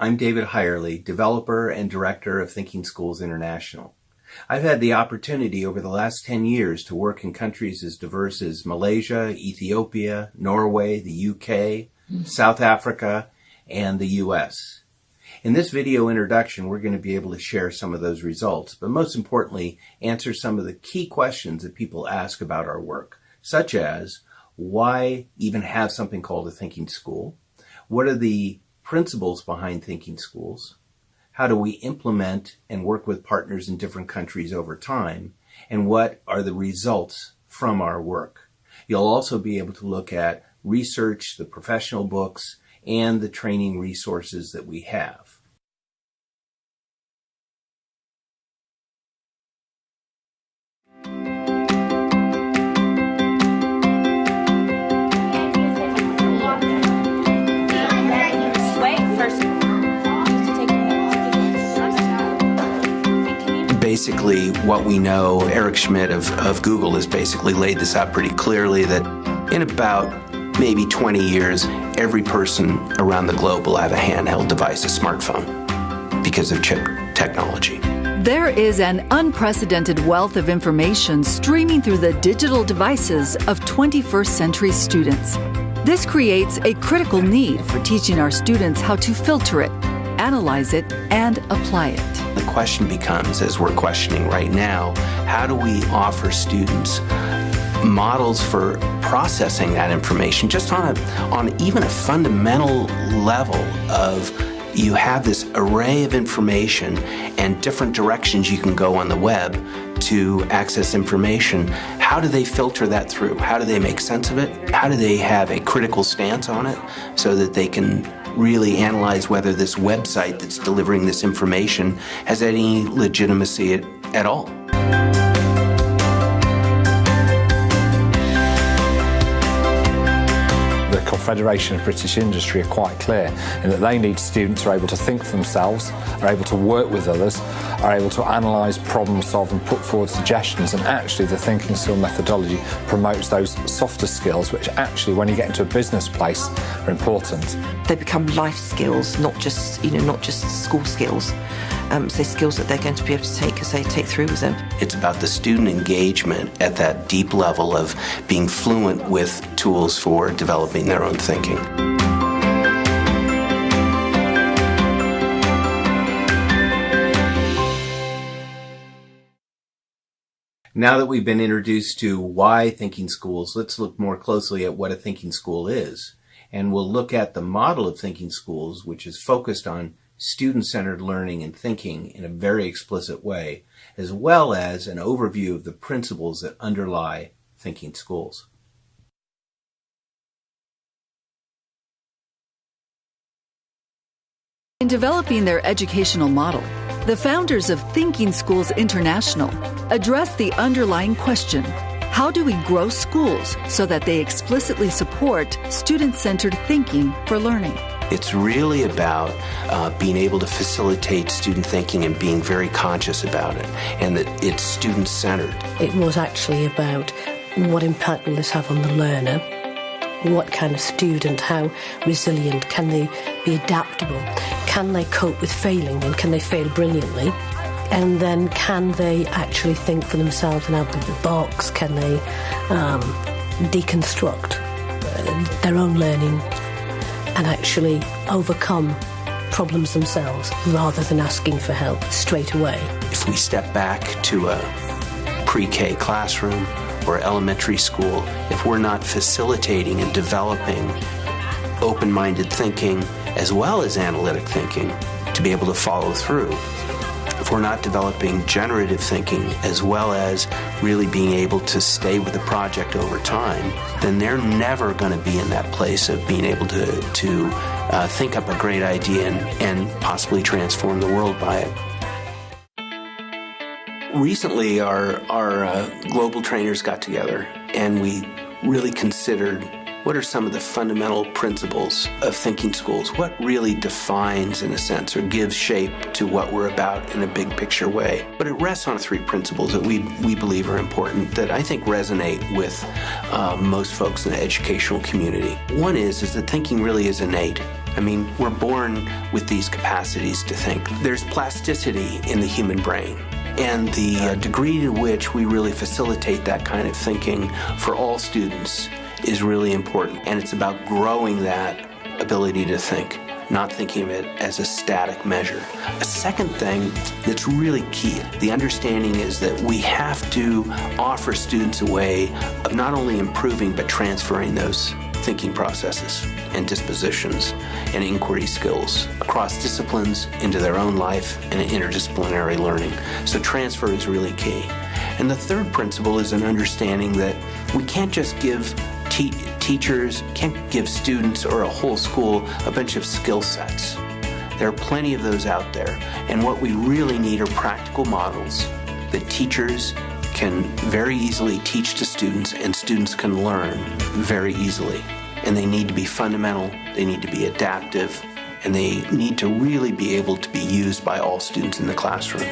I'm David Heyerle, developer and director of Thinking Schools International. I've had the opportunity over the last 10 years to work in countries as diverse as Malaysia, Ethiopia, Norway, the UK, South Africa, and the US. In this video introduction, we're going to be able to share some of those results, but most importantly, answer some of the key questions that people ask about our work, such as, why even have something called a thinking school? What are the principles behind thinking schools? How do we implement and work with partners in different countries over time? And what are the results from our work? You'll also be able to look at research, the professional books, and the training resources that we have. Basically, what we know, Eric Schmidt of Google has basically laid this out pretty clearly, that in about maybe 20 years, every person around the globe will have a handheld device, a smartphone, because of chip technology. There is an unprecedented wealth of information streaming through the digital devices of 21st century students. This creates a critical need for teaching our students how to filter it, analyze it, and apply it. The question becomes, as we're questioning right now, how do we offer students models for processing that information just on even a fundamental level of, you have this array of information and different directions you can go on the web to access information. How do they filter that through? How do they make sense of it? How do they have a critical stance on it so that they can really analyze whether this website that's delivering this information has any legitimacy at all? The Confederation of British Industry are quite clear in that they need students who are able to think for themselves, are able to work with others, are able to analyse, problem solve and put forward suggestions, and actually the thinking skill methodology promotes those softer skills which actually, when you get into a business place, are important. They become life skills, not just school skills. So skills that they're going to be able to take through with them. It's about the student engagement at that deep level of being fluent with tools for developing their own thinking. Now that we've been introduced to why thinking schools, let's look more closely at what a thinking school is. And we'll look at the model of thinking schools, which is focused on student-centered learning and thinking in a very explicit way, as well as an overview of the principles that underlie thinking schools. In developing their educational model, the founders of Thinking Schools International address the underlying question: how do we grow schools so that they explicitly support student-centered thinking for learning? It's really about being able to facilitate student thinking and being very conscious about it, and that it's student-centered. It was actually about what impact will this have on the learner, what kind of student, how resilient, can they be adaptable, can they cope with failing, and can they fail brilliantly, and then can they actually think for themselves and out of the box, can they deconstruct their own learning and actually overcome problems themselves rather than asking for help straight away. If we step back to a pre-K classroom or elementary school, if we're not facilitating and developing open-minded thinking as well as analytic thinking to be able to follow through, if we're not developing generative thinking as well as really being able to stay with the project over time, then they're never going to be in that place of being able to think up a great idea and possibly transform the world by it. Recently, our global trainers got together and we really considered what are some of the fundamental principles of thinking schools? What really defines, in a sense, or gives shape to what we're about in a big picture way? But it rests on three principles that we believe are important that I think resonate with most folks in the educational community. One is that thinking really is innate. I mean, we're born with these capacities to think. There's plasticity in the human brain, and the degree to which we really facilitate that kind of thinking for all students is really important. And it's about growing that ability to think, not thinking of it as a static measure. A second thing that's really key, the understanding is that we have to offer students a way of not only improving but transferring those thinking processes and dispositions and inquiry skills across disciplines into their own life and interdisciplinary learning. So transfer is really key. And the third principle is an understanding that we can't just give teachers, can't give students or a whole school a bunch of skill sets. There are plenty of those out there. And what we really need are practical models that teachers can very easily teach to students and students can learn very easily. And they need to be fundamental, they need to be adaptive, and they need to really be able to be used by all students in the classroom.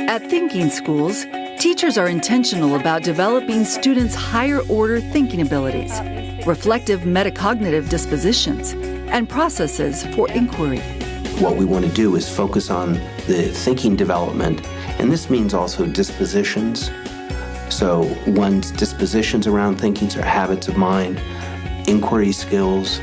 At Thinking Schools, teachers are intentional about developing students' higher-order thinking abilities, reflective metacognitive dispositions, and processes for inquiry. What we want to do is focus on the thinking development, and this means also dispositions. So one's dispositions around thinking, so habits of mind, inquiry skills,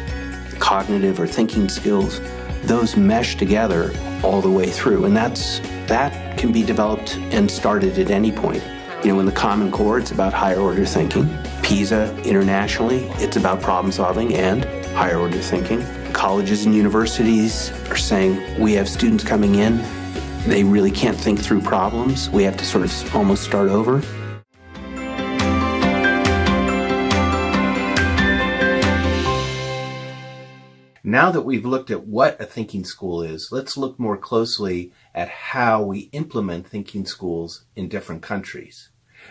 cognitive or thinking skills, those mesh together all the way through, and that can be developed and started at any point. You know, in the Common Core, it's about higher order thinking. PISA internationally, it's about problem solving and higher order thinking. Colleges and universities are saying we have students coming in, they really can't think through problems. We have to sort of almost start over. Now that we've looked at what a thinking school is, let's look more closely at how we implement thinking schools in different countries.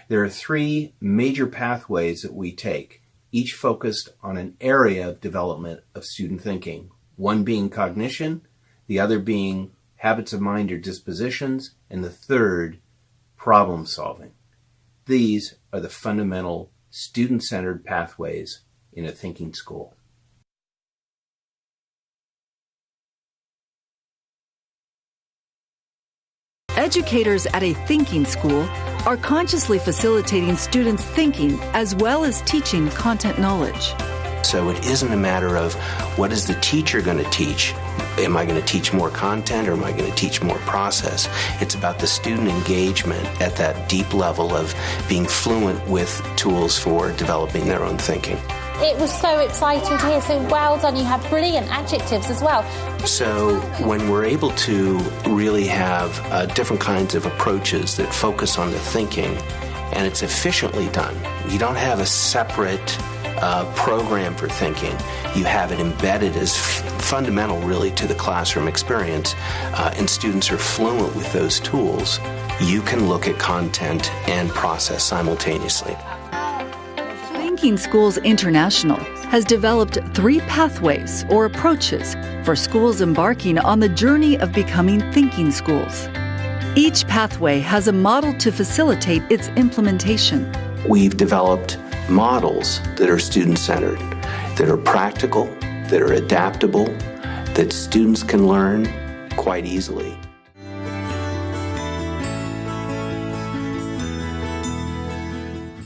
There are three major pathways that we take, each focused on an area of development of student thinking, one being cognition, the other being habits of mind or dispositions, and the third, problem solving. These are the fundamental student-centered pathways in a thinking school. Educators at a thinking school are consciously facilitating students' thinking as well as teaching content knowledge. So it isn't a matter of what is the teacher going to teach? Am I going to teach more content or am I going to teach more process? It's about the student engagement at that deep level of being fluent with tools for developing their own thinking. It was so exciting to hear, so well done. You have brilliant adjectives as well. So when we're able to really have different kinds of approaches that focus on the thinking, and it's efficiently done, you don't have a separate program for thinking. You have it embedded as fundamental really to the classroom experience, and students are fluent with those tools. You can look at content and process simultaneously. Thinking Schools International has developed three pathways or approaches for schools embarking on the journey of becoming thinking schools. Each pathway has a model to facilitate its implementation. We've developed models that are student-centered, that are practical, that are adaptable, that students can learn quite easily.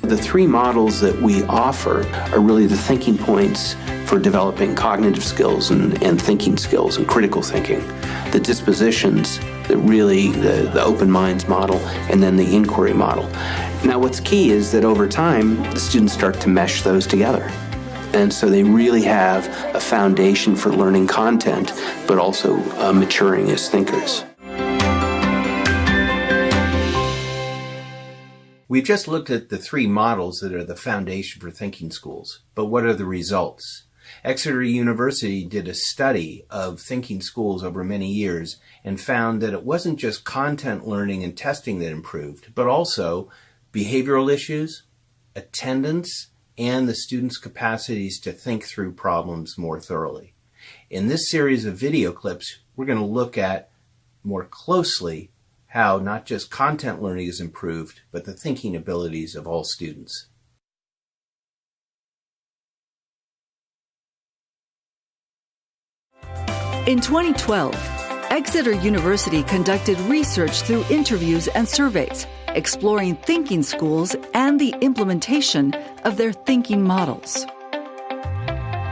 The three models that we offer are really the thinking points for developing cognitive skills and thinking skills and critical thinking. The dispositions, the open minds model, and then the inquiry model. Now what's key is that over time, the students start to mesh those together. And so they really have a foundation for learning content, but also maturing as thinkers. We've just looked at the three models that are the foundation for thinking schools, but what are the results? Exeter University did a study of thinking schools over many years and found that it wasn't just content learning and testing that improved, but also behavioral issues, attendance, and the students' capacities to think through problems more thoroughly. In this series of video clips, we're going to look at more closely how not just content learning is improved, but the thinking abilities of all students. In 2012, Exeter University conducted research through interviews and surveys, exploring thinking schools and the implementation of their thinking models.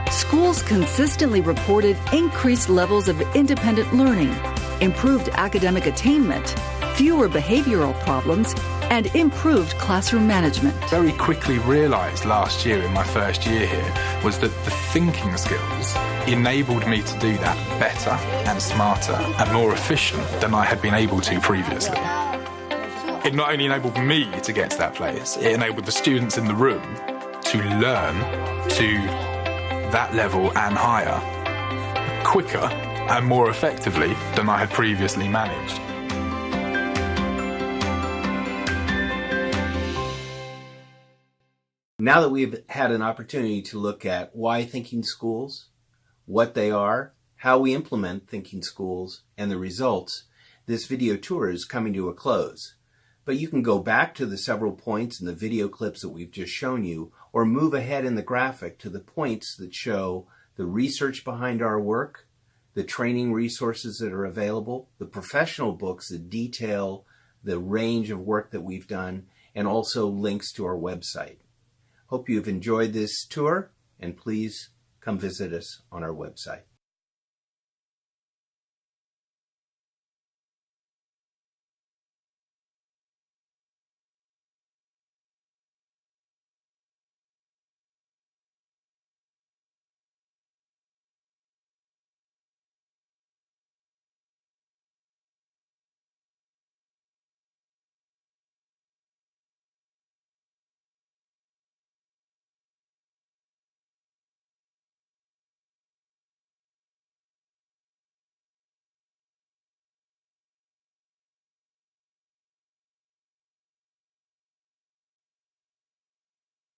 Schools consistently reported increased levels of independent learning, improved academic attainment, fewer behavioral problems, and improved classroom management. Very quickly realised last year in my first year here was that the thinking skills enabled me to do that better and smarter and more efficient than I had been able to previously. It not only enabled me to get to that place, it enabled the students in the room to learn to that level and higher quicker and more effectively than I had previously managed. Now that we've had an opportunity to look at why thinking schools, what they are, how we implement thinking schools, and the results, this video tour is coming to a close. But you can go back to the several points in the video clips that we've just shown you, or move ahead in the graphic to the points that show the research behind our work, the training resources that are available, the professional books that detail the range of work that we've done, and also links to our website. Hope you've enjoyed this tour, and please come visit us on our website.